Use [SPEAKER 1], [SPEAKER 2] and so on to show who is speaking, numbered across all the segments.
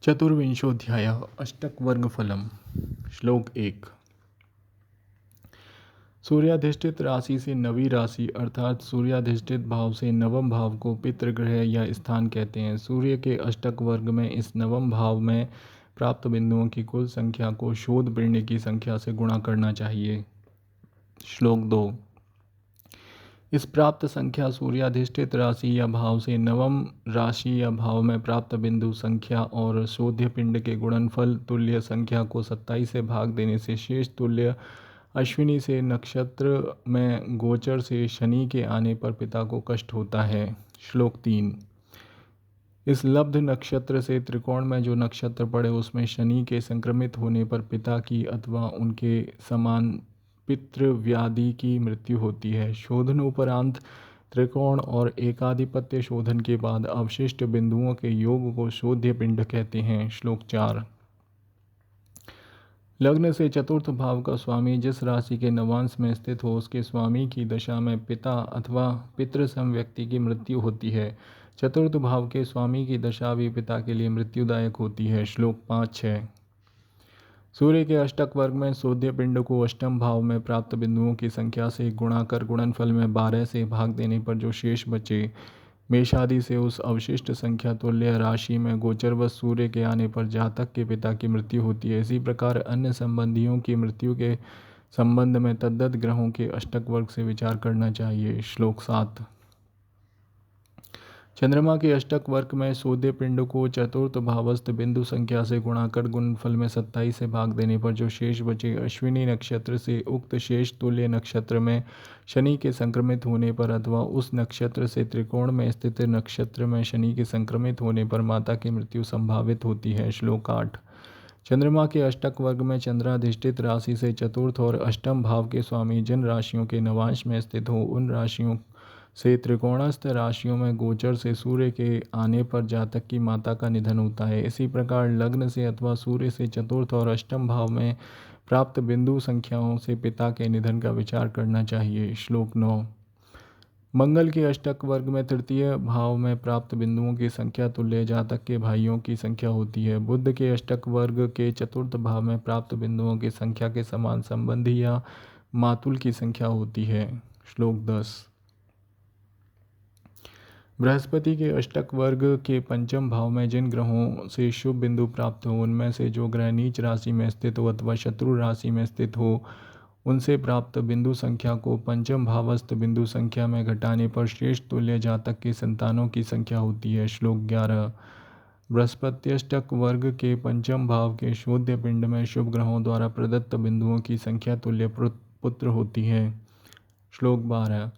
[SPEAKER 1] चतुर्विंशोऽध्यायः अष्टकवर्गफलम्। श्लोक 1। सूर्याधिष्ठित राशि से नवी राशि अर्थात सूर्याधिष्ठित भाव से नवम भाव को पितृग्रह या स्थान कहते हैं। सूर्य के अष्टक वर्ग में इस नवम भाव में प्राप्त बिंदुओं की कुल संख्या को शोध पिंड की संख्या से गुणा करना चाहिए। श्लोक 2। इस प्राप्त संख्या सूर्याधिष्ठित राशि या भाव से नवम राशि या भाव में प्राप्त बिंदु संख्या और शोध्य पिंड के गुणनफल तुल्य संख्या को 27 से भाग देने से शेष तुल्य अश्विनी से नक्षत्र में गोचर से शनि के आने पर पिता को कष्ट होता है। श्लोक 3। इस लब्ध नक्षत्र से त्रिकोण में जो नक्षत्र पड़े उसमें शनि के संक्रमित होने पर पिता की अथवा उनके समान पितृव्याधि की मृत्यु होती है। शोधन उपरांत त्रिकोण और एकाधिपत्य शोधन के बाद अवशिष्ट बिंदुओं के योग को शोध्य पिंड कहते हैं। श्लोक 4। लग्न से चतुर्थ भाव का स्वामी जिस राशि के नवांश में स्थित हो उसके स्वामी की दशा में पिता अथवा पितृसम व्यक्ति की मृत्यु होती है। चतुर्थ भाव के स्वामी की दशा भी पिता के लिए मृत्युदायक होती है। श्लोक 5-6। सूर्य के अष्टक वर्ग में शोध्य पिंड को अष्टम भाव में प्राप्त बिंदुओं की संख्या से गुणा कर गुणनफल में 12 से भाग देने पर जो शेष बचे मेषादि से उस अवशिष्ट संख्या तुल्य राशि में गोचरवश सूर्य के आने पर जातक के पिता की मृत्यु होती है। इसी प्रकार अन्य संबंधियों की मृत्यु के संबंध में तद्दत ग्रहों के अष्टक वर्ग से विचार करना चाहिए। श्लोक 7। चंद्रमा के अष्टक वर्ग में शोध्य पिंड को चतुर्थ भावस्थ बिंदु संख्या से गुणा कर गुणनफल में 27 से भाग देने पर जो शेष बचे अश्विनी नक्षत्र से उक्त शेष तुल्य नक्षत्र में शनि के संक्रमित होने पर अथवा उस नक्षत्र से त्रिकोण में स्थित नक्षत्र में शनि के संक्रमित होने पर माता की मृत्यु संभावित होती है। श्लोक 8। चंद्रमा के अष्टक वर्ग में चंद्राधिष्ठित राशि से चतुर्थ और अष्टम भाव के स्वामी जिन राशियों के नवांश में स्थित हो उन राशियों से त्रिकोणस्थ राशियों में गोचर से सूर्य के आने पर जातक की माता का निधन होता है। इसी प्रकार लग्न से अथवा सूर्य से चतुर्थ और अष्टम भाव में प्राप्त बिंदु संख्याओं से पिता के निधन का विचार करना चाहिए। श्लोक 9। मंगल के अष्टक वर्ग में तृतीय भाव में प्राप्त बिंदुओं की संख्या तुल्य जातक के भाइयों की संख्या होती है। बुध के अष्टक वर्ग के चतुर्थ भाव में प्राप्त बिंदुओं की संख्या के समान संबंधी या मातुल की संख्या होती है। श्लोक 10। बृहस्पति के अष्टक वर्ग के पंचम भाव में जिन ग्रहों से शुभ बिंदु प्राप्त हो उनमें से जो ग्रह नीच राशि में स्थित हो अथवा शत्रु राशि में स्थित हो उनसे प्राप्त बिंदु संख्या को पंचम भावस्थ बिंदु संख्या में घटाने पर शेष तुल्य जातक के संतानों की संख्या होती है। श्लोक 11। बृहस्पत्यष्टक वर्ग के पंचम भाव के शोध्य पिंड में शुभ ग्रहों द्वारा प्रदत्त बिंदुओं की संख्या तुल्य पुत्र होती है। श्लोक 12।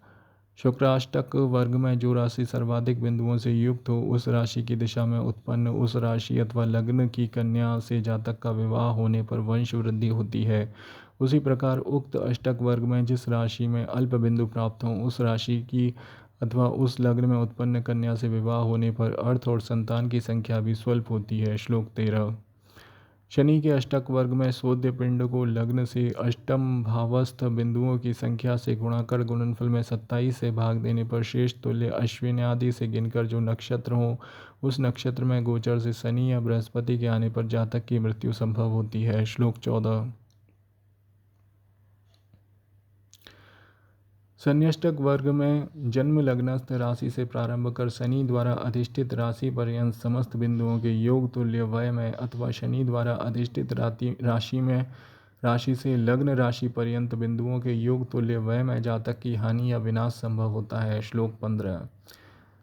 [SPEAKER 1] शुक्राष्टक वर्ग में जो राशि सर्वाधिक बिंदुओं से युक्त हो उस राशि की दिशा में उत्पन्न उस राशि अथवा लग्न की कन्या से जातक का विवाह होने पर वंश वृद्धि होती है। उसी प्रकार उक्त अष्टक वर्ग में जिस राशि में अल्प बिंदु प्राप्त हों उस राशि की अथवा उस लग्न में उत्पन्न कन्या से विवाह होने पर अर्थ और संतान की संख्या भी स्वल्प होती है। श्लोक 13। शनि के अष्टक वर्ग में शोध्य पिंड को लग्न से अष्टम भावस्थ बिंदुओं की संख्या से गुणा कर गुणनफल में 27 से भाग देने पर शेष तुल्य अश्विन आदि से गिनकर जो नक्षत्र हो उस नक्षत्र में गोचर से शनि या बृहस्पति के आने पर जातक की मृत्यु संभव होती है। श्लोक 14। शन्यष्टक वर्ग में जन्म लग्नस्थ राशि से प्रारंभ कर शनि द्वारा अधिष्ठित राशि पर्यंत समस्त बिंदुओं के योग तुल्य व्यय में अथवा शनि द्वारा अधिष्ठित राशि से लग्न राशि पर्यंत बिंदुओं के योग तुल्य व्यय में जातक की हानि या विनाश संभव होता है। श्लोक 15।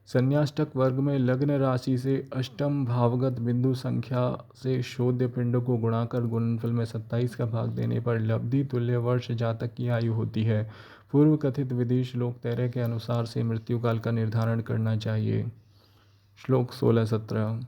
[SPEAKER 1] संन्याष्टक वर्ग में लग्न राशि से अष्टम भावगत बिंदु संख्या से शोध्य पिंड को गुणा कर गुणनफल में 27 का भाग देने पर लब्धि तुल्य वर्ष जातक की आयु होती है। पूर्व कथित विधि श्लोक 13 के अनुसार से मृत्यु काल का निर्धारण करना चाहिए। श्लोक 16-17।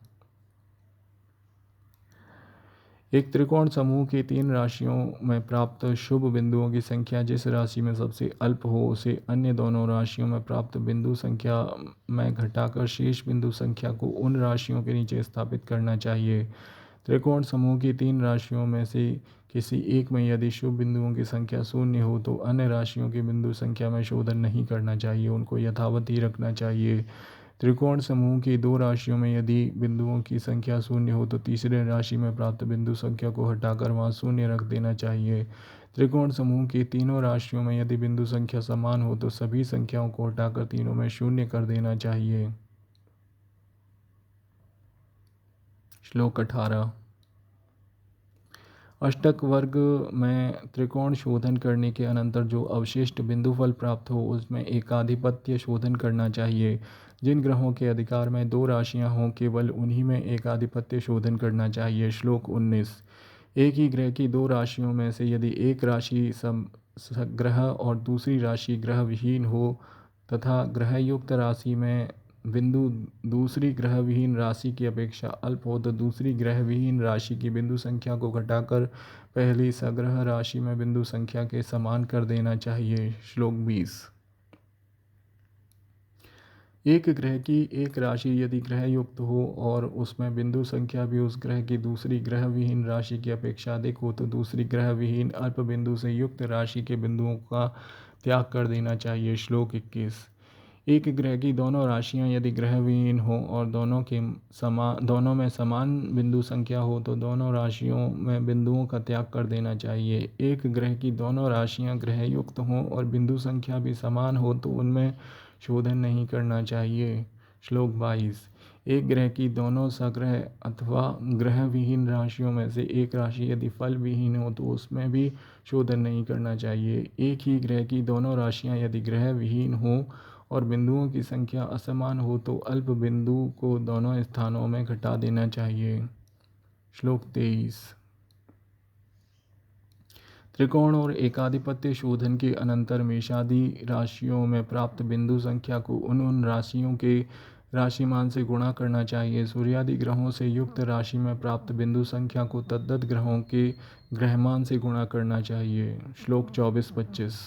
[SPEAKER 1] एक त्रिकोण समूह की 3 राशियों में प्राप्त शुभ बिंदुओं की संख्या जिस राशि में सबसे अल्प हो उसे अन्य दोनों राशियों में प्राप्त बिंदु संख्या में घटाकर शेष बिंदु संख्या को उन राशियों के नीचे स्थापित करना चाहिए। त्रिकोण समूह की 3 राशियों में से किसी एक में यदि शुभ बिंदुओं की संख्या शून्य हो तो अन्य राशियों की बिंदु संख्या में शोधन नहीं करना चाहिए, उनको यथावत ही रखना चाहिए। त्रिकोण समूह की दो राशियों में यदि बिंदुओं की संख्या शून्य हो तो तीसरे राशि में प्राप्त बिंदु संख्या को हटाकर वहां शून्य रख देना चाहिए। त्रिकोण समूह की तीनों राशियों में यदि बिंदु संख्या समान हो तो सभी संख्याओं को हटाकर तीनों में शून्य कर देना चाहिए। श्लोक 18। अष्टक वर्ग में त्रिकोण शोधन करने के अनंतर जो अवशिष्ट बिंदुफल प्राप्त हो उसमें एकाधिपत्य शोधन करना चाहिए। जिन ग्रहों के अधिकार में दो राशियां हों केवल उन्हीं में एकाधिपत्य शोधन करना चाहिए। श्लोक 19। एक ही ग्रह की दो राशियों में से यदि एक राशि ग्रह और दूसरी राशि ग्रह विहीन हो तथा ग्रहयुक्त राशि में बिंदु दूसरी ग्रह विहीन राशि की अपेक्षा अल्प हो तो दूसरी ग्रह विहीन राशि की बिंदु संख्या को घटाकर पहली सग्रह राशि में बिंदु संख्या के समान कर देना चाहिए। श्लोक 20। एक ग्रह की एक राशि यदि ग्रह युक्त हो और उसमें बिंदु संख्या भी उस ग्रह की दूसरी ग्रह विहीन राशि की अपेक्षा अधिक हो तो दूसरी ग्रह विहीन अल्प बिंदु से युक्त राशि के बिंदुओं का त्याग कर देना चाहिए। श्लोक 21। एक ग्रह की दोनों राशियां यदि ग्रह विहीन हो और दोनों में समान बिंदु संख्या हो तो दोनों राशियों में बिंदुओं का त्याग कर देना चाहिए। एक ग्रह की दोनों राशियां ग्रह युक्त हों और बिंदु संख्या भी समान हो तो उनमें शोधन नहीं करना चाहिए। श्लोक 22। एक ग्रह की दोनों सग्रह अथवा ग्रह विहीन राशियों में से एक राशि यदि फल विहीन हो तो उसमें भी शोधन नहीं करना चाहिए। एक ही ग्रह की दोनों राशियां यदि ग्रह विहीन हो और बिंदुओं की संख्या असमान हो तो अल्प बिंदु को दोनों स्थानों में घटा देना चाहिए। श्लोक 23। त्रिकोण और एकाधिपत्य शोधन के अनंतर मेषादि राशियों में प्राप्त बिंदु संख्या को उन राशियों के राशिमान से गुणा करना चाहिए। सूर्यादि ग्रहों से युक्त राशि में प्राप्त बिंदु संख्या को तद्दत ग्रहों के ग्रहमान से गुणा करना चाहिए। श्लोक 24-25।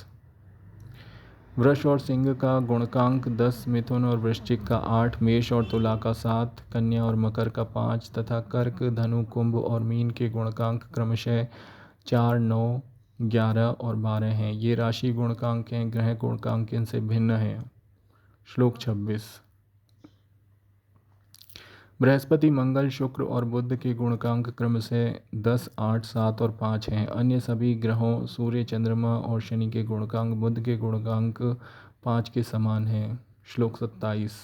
[SPEAKER 1] वृष और सिंह का गुणकांक 10, मिथुन और वृश्चिक का 8, मेष और तुला का 7, कन्या और मकर का 5 तथा कर्क, धनु, कुंभ और मीन के गुणकांक क्रमशः 4, 9, 11 और 12 हैं। ये राशि गुणकांक हैं, ग्रह गुणकांक इनसे भिन्न हैं। श्लोक 26। बृहस्पति, मंगल, शुक्र और बुध के गुणकांक क्रमशः 10, 8, 7 और 5 हैं। अन्य सभी ग्रहों सूर्य, चंद्रमा और शनि के गुणकांक बुध के गुणकांक 5 के समान हैं। श्लोक 27।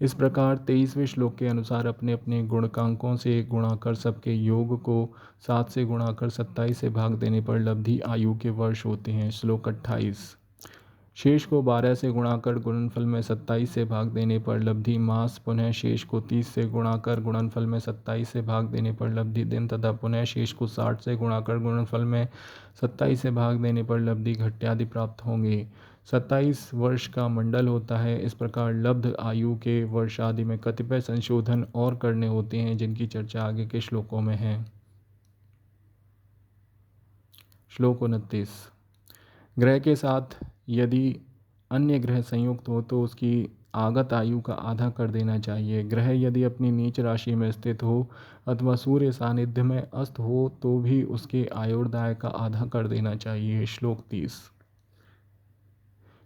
[SPEAKER 1] इस प्रकार 23वें श्लोक के अनुसार अपने अपने गुणकांकों से गुणा कर सबके योग को 7 से गुणा कर 27 से भाग देने पर लब्धि आयु के वर्ष होते हैं। श्लोक 28। शेष को 12 से गुणाकर गुणनफल में 27 से भाग देने पर लब्धि मास, पुनः शेष को 30 से गुणाकर गुणनफल में 27 से भाग देने पर लब्धि दिन तथा पुनः शेष को 60 से गुणाकर गुणनफल में 27 से भाग देने पर लब्धि घट्यादि प्राप्त होंगे। 27 वर्ष का मंडल होता है। इस प्रकार लब्ध आयु के वर्ष आदि में कतिपय संशोधन और करने होते हैं जिनकी चर्चा आगे के श्लोकों में है। श्लोक 29। ग्रह के साथ यदि अन्य ग्रह संयुक्त हो तो उसकी आगत आयु का आधा कर देना चाहिए। ग्रह यदि अपनी नीच राशि में स्थित हो अथवा सूर्य सानिध्य में अस्त हो तो भी उसके आयुर्दाय का आधा कर देना चाहिए। श्लोक 30।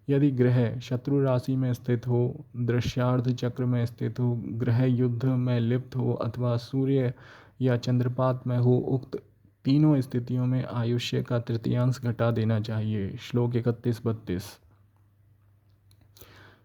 [SPEAKER 1] यदि ग्रह शत्रु राशि में स्थित हो, दृश्यार्ध चक्र में स्थित हो, ग्रह युद्ध में लिप्त हो अथवा सूर्य या चंद्रपात में हो, उक्त तीनों स्थितियों में आयुष्य का तृतीयांश घटा देना चाहिए। श्लोक 31-32।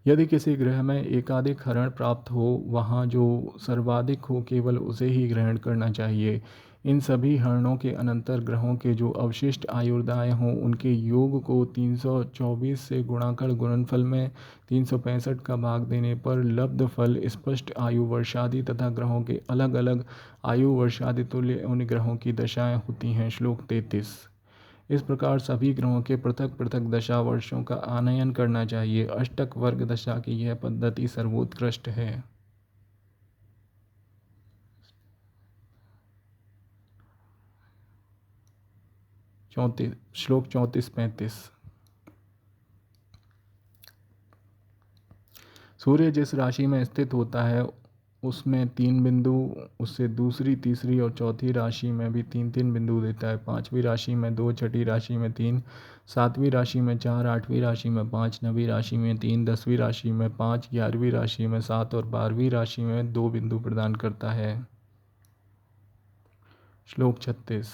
[SPEAKER 1] यदि किसी ग्रह में एकाधिक हरण प्राप्त हो वहाँ जो सर्वाधिक हो केवल उसे ही ग्रहण करना चाहिए। इन सभी हरणों के अनंतर ग्रहों के जो अवशिष्ट आयुर्दाय हों उनके योग को 324 से गुणा कर गुणनफल में 365 का भाग देने पर लब्ध फल स्पष्ट आयु वर्षादि तथा ग्रहों के अलग अलग आयु वर्षादि तुल्य उन ग्रहों की दशाएं होती हैं। श्लोक 33। इस प्रकार सभी ग्रहों के पृथक पृथक दशा वर्षों का आनयन करना चाहिए। अष्टक वर्ग दशा की यह पद्धति सर्वोत्कृष्ट है। श्लोक 34-35। सूर्य जिस राशि में स्थित होता है उसमें 3 बिंदु, उससे दूसरी, तीसरी और चौथी राशि में भी 3-3 बिंदु देता है। 5वीं राशि में 2, छठी राशि में 3, 7वीं राशि में 4, 8वीं राशि में 5, 9वीं राशि में 3, 10वीं राशि में 5, 11वीं राशि में 7 और 12वीं राशि में 2 बिंदु प्रदान करता है। श्लोक 36।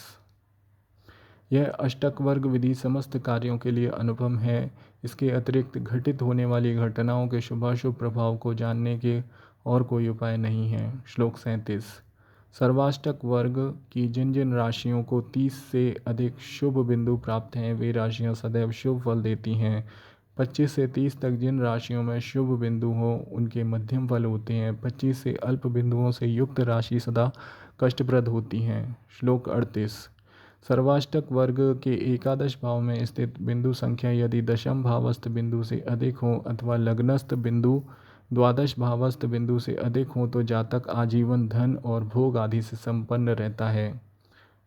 [SPEAKER 1] यह अष्टक वर्ग विधि समस्त कार्यों के लिए अनुपम है। इसके अतिरिक्त घटित होने वाली घटनाओं के शुभाशुभ प्रभाव को जानने के और कोई उपाय नहीं है। श्लोक 37। सर्वाष्टक वर्ग की जिन जिन राशियों को 30 से अधिक शुभ बिंदु प्राप्त हैं वे राशियां सदैव शुभ फल देती हैं। 25 से 30 तक जिन राशियों में शुभ बिंदु हो उनके मध्यम फल होते हैं। 25 से अल्प बिंदुओं से युक्त राशि सदा कष्टप्रद होती हैं। श्लोक 38। सर्वाष्टक वर्ग के एकादश भाव में स्थित बिंदु संख्या यदि दशम भावस्थ बिंदु से अधिक हो अथवा लग्नस्थ बिंदु द्वादश भावस्थ बिंदु से अधिक हो तो जातक आजीवन धन और भोग आदि से संपन्न रहता है।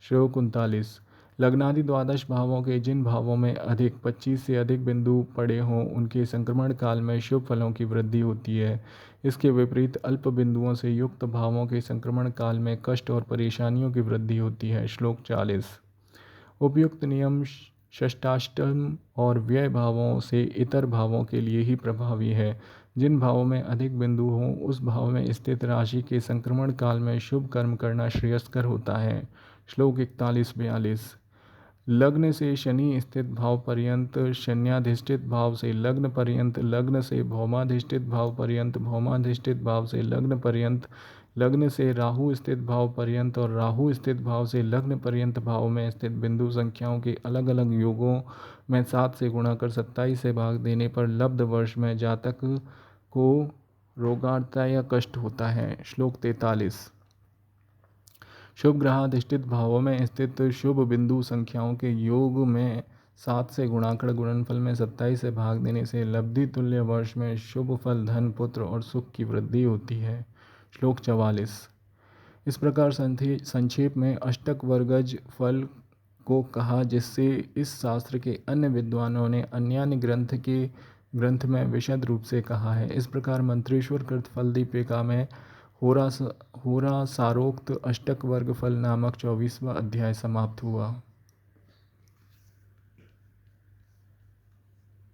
[SPEAKER 1] श्लोक 39। लग्नादि द्वादश भावों के जिन भावों में अधिक 25 से अधिक बिंदु पड़े हों उनके संक्रमण काल में शुभ फलों की वृद्धि होती है। इसके विपरीत अल्प बिंदुओं से युक्त भावों के संक्रमण काल में कष्ट और परेशानियों की वृद्धि होती है। श्लोक 40। उपयुक्त नियम षष्ठाष्टम और व्यय भावों से इतर भावों के लिए ही प्रभावी है। जिन भावों में अधिक बिंदु हों उस भाव में स्थित राशि के संक्रमण काल में शुभ कर्म करना श्रेयस्कर होता है। श्लोक 41-42। लग्न से शनि स्थित भाव पर्यंत, शन्याधिष्ठित भाव से लग्न पर्यंत, लग्न से भौमाधिष्ठित भाव पर्यंत, भौमाधिष्ठित भाव से लग्न पर्यंत, लग्न से राहु स्थित भाव पर्यंत और राहु स्थित भाव से लग्न पर्यंत भाव में स्थित बिंदु संख्याओं के अलग अलग योगों में 7 से गुणा कर 27 से भाग देने पर लब्ध वर्ष में जातक को रोगार्ता या कष्ट होता है। श्लोक 43। शुभ ग्रहाधिष्ठित भावों में स्थित शुभ बिंदु संख्याओं के योग में 7 से गुणाकर गुणनफल में 27 से भाग देने से लब्धि तुल्य वर्ष में शुभ फल, धन, पुत्र और सुख की वृद्धि होती है। श्लोक 44। इस प्रकार संक्षेप में अष्टक वर्गज फल को कहा जिससे इस शास्त्र के अन्य विद्वानों ने अन्यान्य ग्रंथ में विशद रूप से कहा है। इस प्रकार मंत्रेश्वर कृत फल दीपिका में होरा सारोक्त अष्टक वर्ग फल नामक 24वां अध्याय समाप्त हुआ।